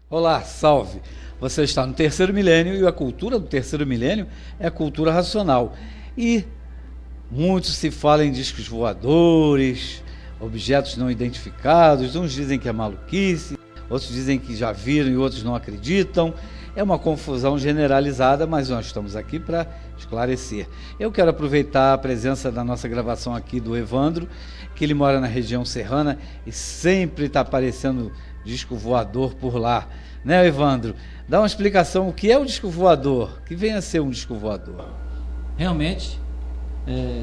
Olá, salve! Você está no terceiro milênio e a cultura do terceiro milênio é a cultura racional. E muito se fala em discos voadores, objetos não identificados, uns dizem que é maluquice, outros dizem que já viram e outros não acreditam. É uma confusão generalizada, mas nós estamos aqui para esclarecer. Eu quero aproveitar a presença da nossa gravação aqui do Evandro, que ele mora na região serrana e sempre está aparecendo disco voador por lá. Né, Evandro? Dá uma explicação, o que é o disco voador? Que vem a ser um disco voador? Realmente,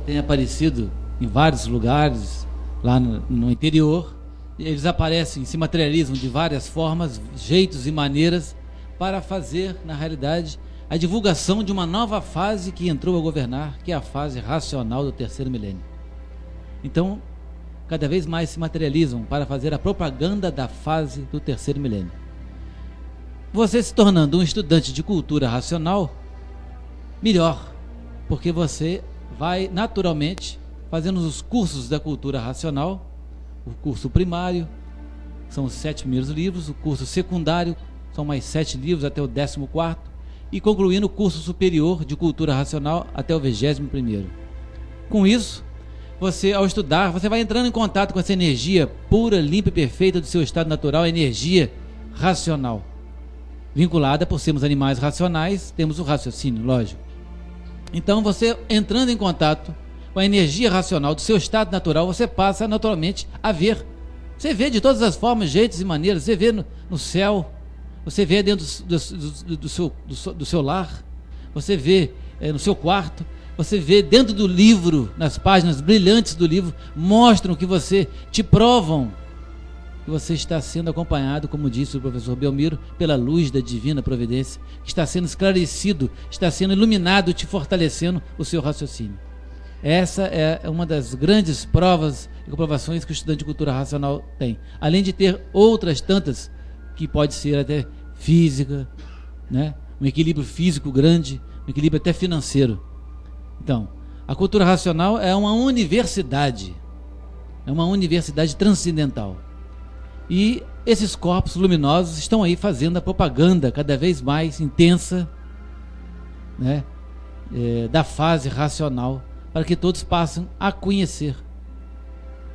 tem aparecido em vários lugares, lá no interior. Eles aparecem, se materializam de várias formas, jeitos e maneiras, para fazer, na realidade, a divulgação de uma nova fase que entrou a governar, que é a fase racional do terceiro milênio. Então, cada vez mais se materializam para fazer a propaganda da fase do terceiro milênio. Você se tornando um estudante de cultura racional, melhor, porque você vai naturalmente fazendo os cursos da cultura racional, o curso primário, são os 7 primeiros livros, o curso secundário, são mais 7 livros até o 14º, e concluindo o curso superior de cultura racional até o 21º. Com isso, você, ao estudar, você vai entrando em contato com essa energia pura, limpa e perfeita do seu estado natural, a energia racional. Vinculada, por sermos animais racionais, temos o raciocínio, lógico. Então, você entrando em contato com a energia racional do seu estado natural, você passa naturalmente a ver. Você vê de todas as formas, jeitos e maneiras. Você vê no céu, você vê dentro do seu lar, você vê no seu quarto, você vê dentro do livro, nas páginas brilhantes do livro, mostram que você, te provam que você está sendo acompanhado, como disse o professor Belmiro, pela luz da divina providência, que está sendo esclarecido, está sendo iluminado, te fortalecendo o seu raciocínio. Essa é uma das grandes provas e comprovações que o estudante de cultura racional tem, além de ter outras tantas, que pode ser até física, né? Um equilíbrio físico grande, um equilíbrio até financeiro. Então, a cultura racional é uma universidade transcendental. E esses corpos luminosos estão aí fazendo a propaganda cada vez mais intensa, né, da fase racional, para que todos passem a conhecer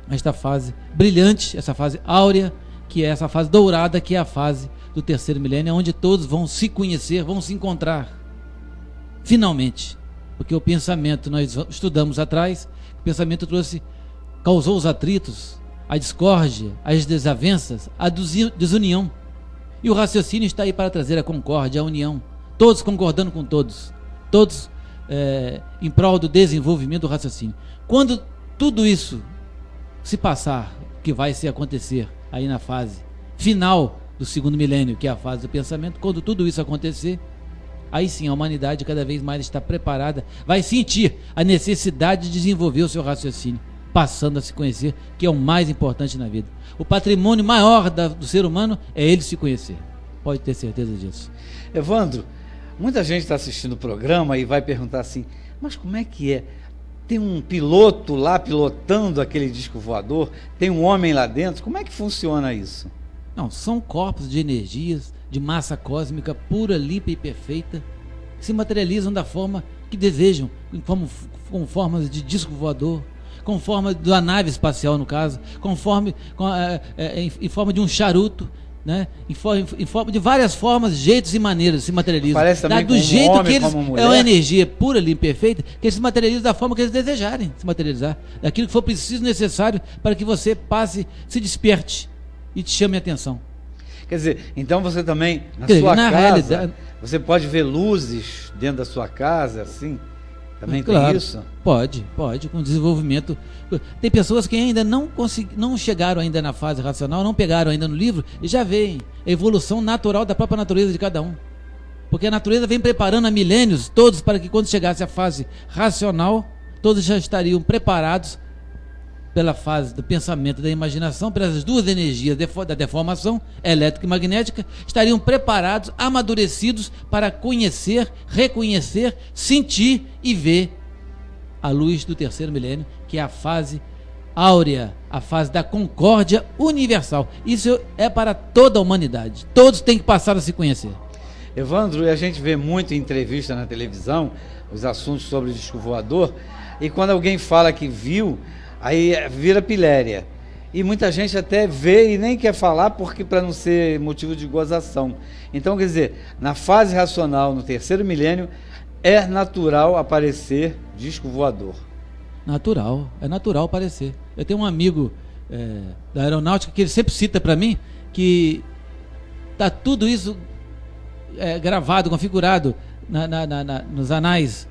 esta fase brilhante, essa fase áurea, que é essa fase dourada, que é a fase do terceiro milênio, onde todos vão se conhecer, vão se encontrar, finalmente. Porque o pensamento, nós estudamos atrás, o pensamento causou os atritos, a discórdia, as desavenças, a desunião. E o raciocínio está aí para trazer a concórdia, a união, todos concordando com todos, todos em prol do desenvolvimento do raciocínio. Quando tudo isso se passar, que vai se acontecer aí na fase final do segundo milênio, que é a fase do pensamento, quando tudo isso acontecer, aí sim a humanidade cada vez mais está preparada, vai sentir a necessidade de desenvolver o seu raciocínio, passando a se conhecer, que é o mais importante na vida. O patrimônio maior do ser humano é ele se conhecer, pode ter certeza disso. Evandro, muita gente está assistindo o programa e vai perguntar assim, mas como é que é? Tem um piloto lá pilotando aquele disco voador? Tem um homem lá dentro? Como é que funciona isso? Não, são corpos de energias, de massa cósmica pura, limpa e perfeita, que se materializam da forma que desejam, com formas de disco voador, com forma da nave espacial, no caso, em forma de um charuto, né? Em forma de várias formas, jeitos e maneiras se materializam. Parece também do jeito homem, que eles, como mulher. é uma energia pura, limpa e perfeita, que eles se materializam da forma que eles desejarem se materializar, daquilo que for preciso, necessário, para que você passe, se desperte e te chame a atenção. Quer dizer, então você também, na sua casa, realidade, você pode ver luzes dentro da sua casa, assim? Também claro, tem isso? Pode, com desenvolvimento. Tem pessoas que ainda não chegaram ainda na fase racional, não pegaram ainda no livro, e já veem a evolução natural da própria natureza de cada um. Porque a natureza vem preparando há milênios, todos, para que quando chegasse a fase racional, todos já estariam preparados pela fase do pensamento, da imaginação, pelas duas energias da deformação elétrica e magnética, estariam preparados, amadurecidos para conhecer, reconhecer, sentir e ver a luz do terceiro milênio, que é a fase áurea, a fase da concórdia universal. Isso é para toda a humanidade. Todos têm que passar a se conhecer. Evandro, e a gente vê muito em entrevista na televisão os assuntos sobre o disco voador, e quando alguém fala que viu, aí vira piléria. E muita gente até vê e nem quer falar porque para não ser motivo de gozação. Então, quer dizer, na fase racional, no terceiro milênio, é natural aparecer disco voador. Natural, é natural aparecer. Eu tenho um amigo da aeronáutica que ele sempre cita para mim que tá tudo isso gravado, configurado nos anais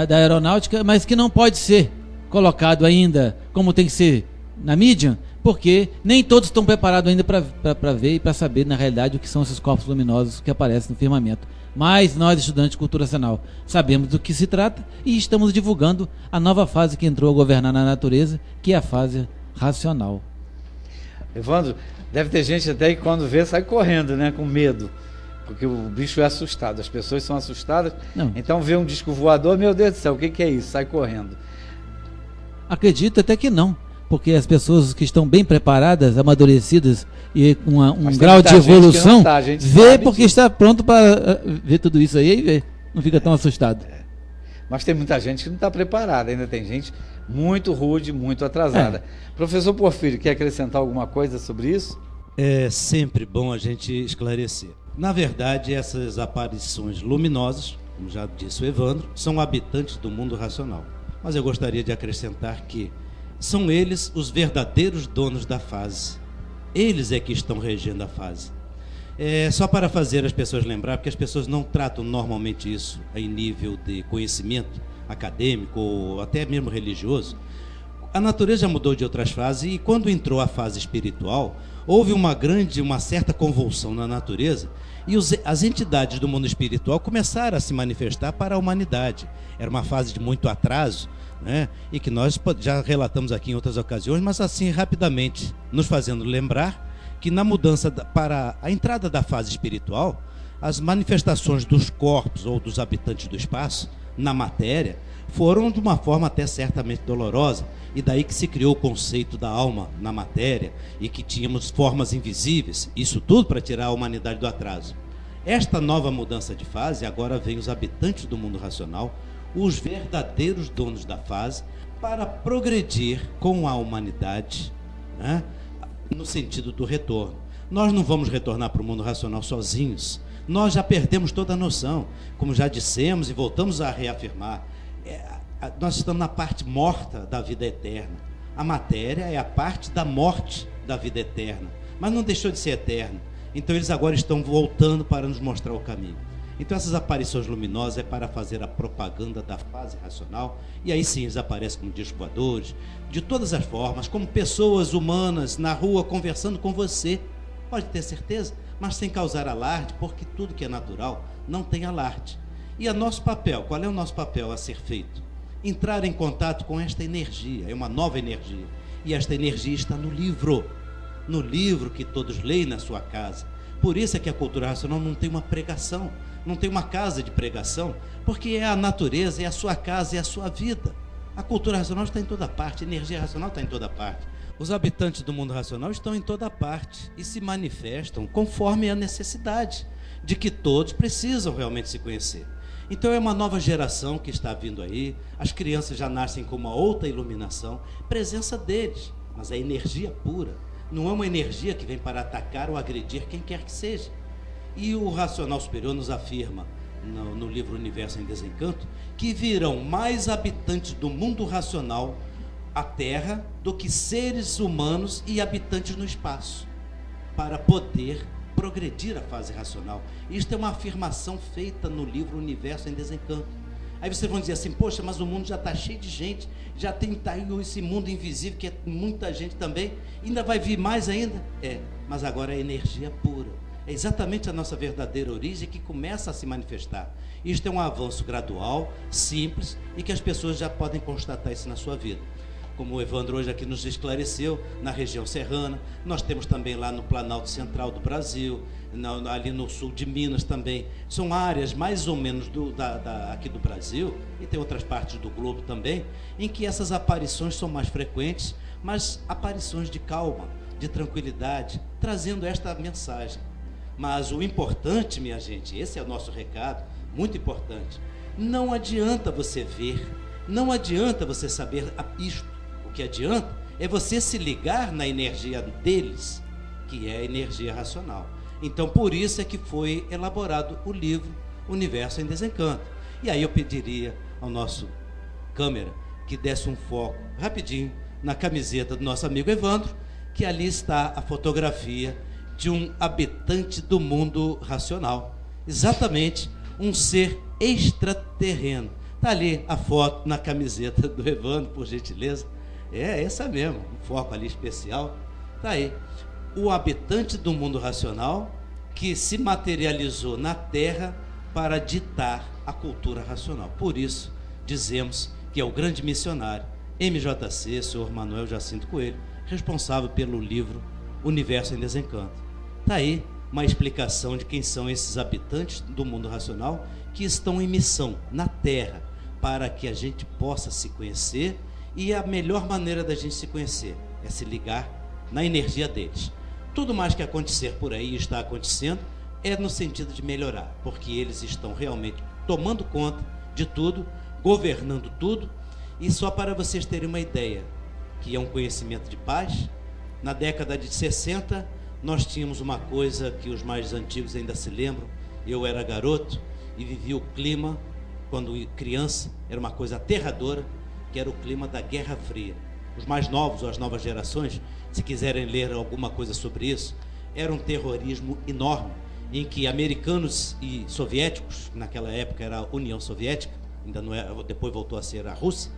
da aeronáutica, mas que não pode ser colocado ainda como tem que ser na mídia, porque nem todos estão preparados ainda para ver e para saber, na realidade, o que são esses corpos luminosos que aparecem no firmamento. Mas nós, estudantes de cultura racional, sabemos do que se trata e estamos divulgando a nova fase que entrou a governar na natureza, que é a fase racional. Evandro, deve ter gente até que quando vê sai correndo, né, com medo, porque o bicho é assustado, as pessoas são assustadas. Não. Então vê um disco voador, meu Deus do céu, o que é isso? Sai correndo. Acredito até que não, porque as pessoas que estão bem preparadas, amadurecidas e com um grau de evolução, vê porque está pronto para ver tudo isso aí e vê. Não fica tão assustado. Mas tem muita gente que não está preparada, ainda tem gente muito rude, muito atrasada. Professor Porfírio, quer acrescentar alguma coisa sobre isso? É sempre bom a gente esclarecer. Na verdade, essas aparições luminosas, como já disse o Evandro, são habitantes do mundo racional. Mas eu gostaria de acrescentar que são eles os verdadeiros donos da fase. Eles é que estão regendo a fase. Só para fazer as pessoas lembrar, porque as pessoas não tratam normalmente isso em nível de conhecimento acadêmico ou até mesmo religioso. A natureza já mudou de outras fases e quando entrou a fase espiritual, houve uma certa convulsão na natureza e as entidades do mundo espiritual começaram a se manifestar para a humanidade. Era uma fase de muito atraso, né? E que nós já relatamos aqui em outras ocasiões, mas assim rapidamente, nos fazendo lembrar que na mudança para a entrada da fase espiritual, as manifestações dos corpos ou dos habitantes do espaço na matéria foram de uma forma até certamente dolorosa, e daí que se criou o conceito da alma na matéria e que tínhamos formas invisíveis, isso tudo para tirar a humanidade do atraso. Esta nova mudança de fase, agora vem os habitantes do mundo racional, os verdadeiros donos da fase, para progredir com a humanidade, né, no sentido do retorno. Nós não vamos retornar para o mundo racional sozinhos, nós já perdemos toda a noção, como já dissemos e voltamos a reafirmar, nós estamos na parte morta da vida eterna. A matéria é a parte da morte da vida eterna, mas não deixou de ser eterna. Então eles agora estão voltando para nos mostrar o caminho. Então essas aparições luminosas é para fazer a propaganda da fase racional, e aí sim eles aparecem como discos voadores, de todas as formas, como pessoas humanas na rua conversando com você, pode ter certeza, mas sem causar alarde, porque tudo que é natural não tem alarde. E nosso papel, qual é o nosso papel a ser feito? Entrar em contato com esta energia, é uma nova energia, e esta energia está no livro que todos leem na sua casa. Por isso é que a cultura racional não tem uma pregação, não tem uma casa de pregação, porque é a natureza, é a sua casa, é a sua vida. A cultura racional está em toda parte, a energia racional está em toda parte. Os habitantes do mundo racional estão em toda parte e se manifestam conforme a necessidade de que todos precisam realmente se conhecer. Então é uma nova geração que está vindo aí, as crianças já nascem com uma outra iluminação, presença deles, mas é energia pura, não é uma energia que vem para atacar ou agredir quem quer que seja. E o racional superior nos afirma, no livro Universo em Desencanto, que virão mais habitantes do mundo racional à Terra do que seres humanos e habitantes no espaço, para poder progredir a fase racional. Isto é uma afirmação feita no livro Universo em Desencanto. Aí vocês vão dizer assim, poxa, mas o mundo já está cheio de gente, já tem esse mundo invisível, que é muita gente também, ainda vai vir mais ainda? Mas agora é energia pura. É exatamente a nossa verdadeira origem que começa a se manifestar. Isto é um avanço gradual, simples, e que as pessoas já podem constatar isso na sua vida. Como o Evandro hoje aqui nos esclareceu, na região serrana, nós temos também lá no Planalto Central do Brasil, ali no sul de Minas também. São áreas mais ou menos aqui do Brasil, e tem outras partes do globo também, em que essas aparições são mais frequentes, mas aparições de calma, de tranquilidade, trazendo esta mensagem. Mas o importante, minha gente, esse é o nosso recado, muito importante, não adianta você ver, não adianta você saber isto. O que adianta é você se ligar na energia deles, que é a energia racional. Então, por isso é que foi elaborado o livro Universo em Desencanto. E aí eu pediria ao nosso câmera que desse um foco rapidinho na camiseta do nosso amigo Evandro, que ali está a fotografia de um habitante do mundo racional. Exatamente, um ser extraterreno. Está ali a foto na camiseta do Evandro, por gentileza. É essa mesmo, um foco ali especial. Está aí. O habitante do mundo racional que se materializou na Terra para ditar a cultura racional. Por isso, dizemos que é o grande missionário MJC, senhor Manuel Jacinto Coelho, responsável pelo livro Universo em Desencanto. Está aí uma explicação de quem são esses habitantes do mundo racional que estão em missão na Terra para que a gente possa se conhecer, e a melhor maneira da gente se conhecer é se ligar na energia deles. Tudo mais que acontecer por aí está acontecendo é no sentido de melhorar, porque eles estão realmente tomando conta de tudo, governando tudo. E só para vocês terem uma ideia, que é um conhecimento de paz, na década de 60 nós tínhamos uma coisa que os mais antigos ainda se lembram. Eu era garoto e vivi o clima, quando criança, era uma coisa aterradora, que era o clima da Guerra Fria. Os mais novos, ou as novas gerações, se quiserem ler alguma coisa sobre isso, era um terrorismo enorme, em que americanos e soviéticos, naquela época era a União Soviética, ainda não era, depois voltou a ser a Rússia,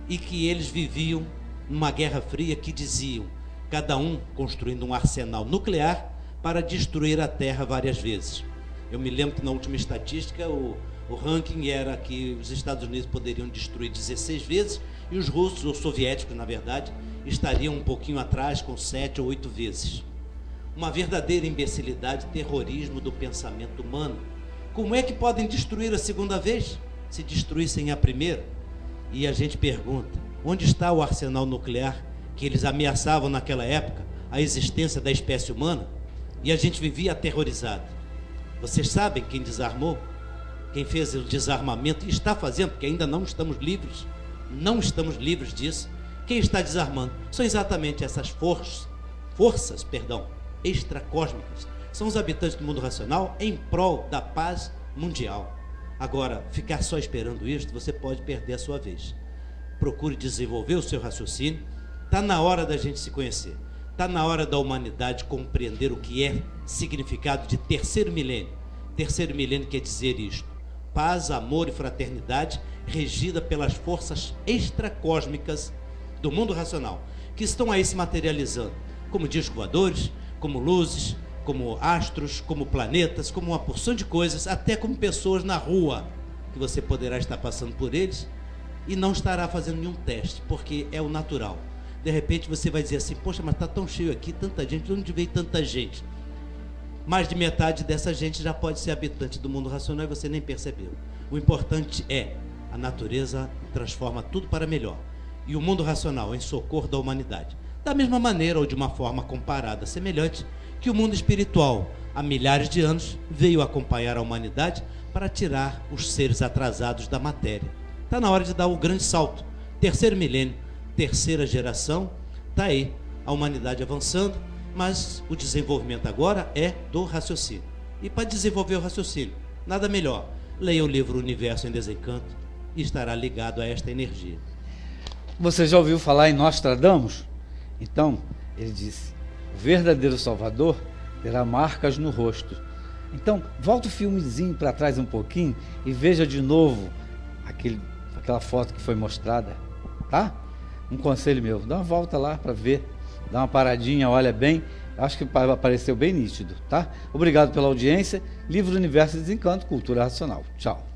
e que eles viviam numa Guerra Fria que diziam, cada um construindo um arsenal nuclear para destruir a Terra várias vezes. Eu me lembro que na última estatística o ranking era que os Estados Unidos poderiam destruir 16 vezes e os russos, ou soviéticos na verdade, estariam um pouquinho atrás com 7 ou 8 vezes. Uma verdadeira imbecilidade, terrorismo do pensamento humano. Como é que podem destruir a segunda vez, se destruíssem a primeira? E a gente pergunta, onde está o arsenal nuclear que eles ameaçavam naquela época, a existência da espécie humana? E a gente vivia aterrorizado. Vocês sabem quem desarmou? Quem fez o desarmamento e está fazendo, porque ainda não estamos livres. Não estamos livres disso. Quem está desarmando? São exatamente essas forças extracósmicas. São os habitantes do mundo racional em prol da paz mundial. Agora, ficar só esperando isto, você pode perder a sua vez. Procure desenvolver o seu raciocínio. Está na hora da gente se conhecer. Está na hora da humanidade compreender o que é significado de terceiro milênio. Terceiro milênio quer dizer isto: paz, amor e fraternidade regida pelas forças extracósmicas do mundo racional, que estão aí se materializando, como discos voadores, como luzes, como astros, como planetas, como uma porção de coisas, até como pessoas na rua, que você poderá estar passando por eles e não estará fazendo nenhum teste, porque é o natural. De repente você vai dizer assim, poxa, mas está tão cheio aqui, tanta gente, de onde veio tanta gente? Mais de metade dessa gente já pode ser habitante do mundo racional e você nem percebeu. O importante é, a natureza transforma tudo para melhor. E o mundo racional em socorro da humanidade. Da mesma maneira, ou de uma forma comparada, semelhante, que o mundo espiritual, há milhares de anos, veio acompanhar a humanidade para tirar os seres atrasados da matéria. Está na hora de dar o grande salto. Terceiro milênio, terceira geração, está aí, a humanidade avançando, mas o desenvolvimento agora é do raciocínio. E para desenvolver o raciocínio, nada melhor, leia o livro Universo em Desencanto e estará ligado a esta energia. Você já ouviu falar em Nostradamus? Então, ele disse, o verdadeiro Salvador terá marcas no rosto. Então, volta o filmezinho para trás um pouquinho e veja de novo aquela foto que foi mostrada, tá? Um conselho meu, dá uma volta lá para ver, dá uma paradinha, olha bem, acho que apareceu bem nítido, tá? Obrigado pela audiência, livro Universo e Desencanto, Cultura Racional. Tchau.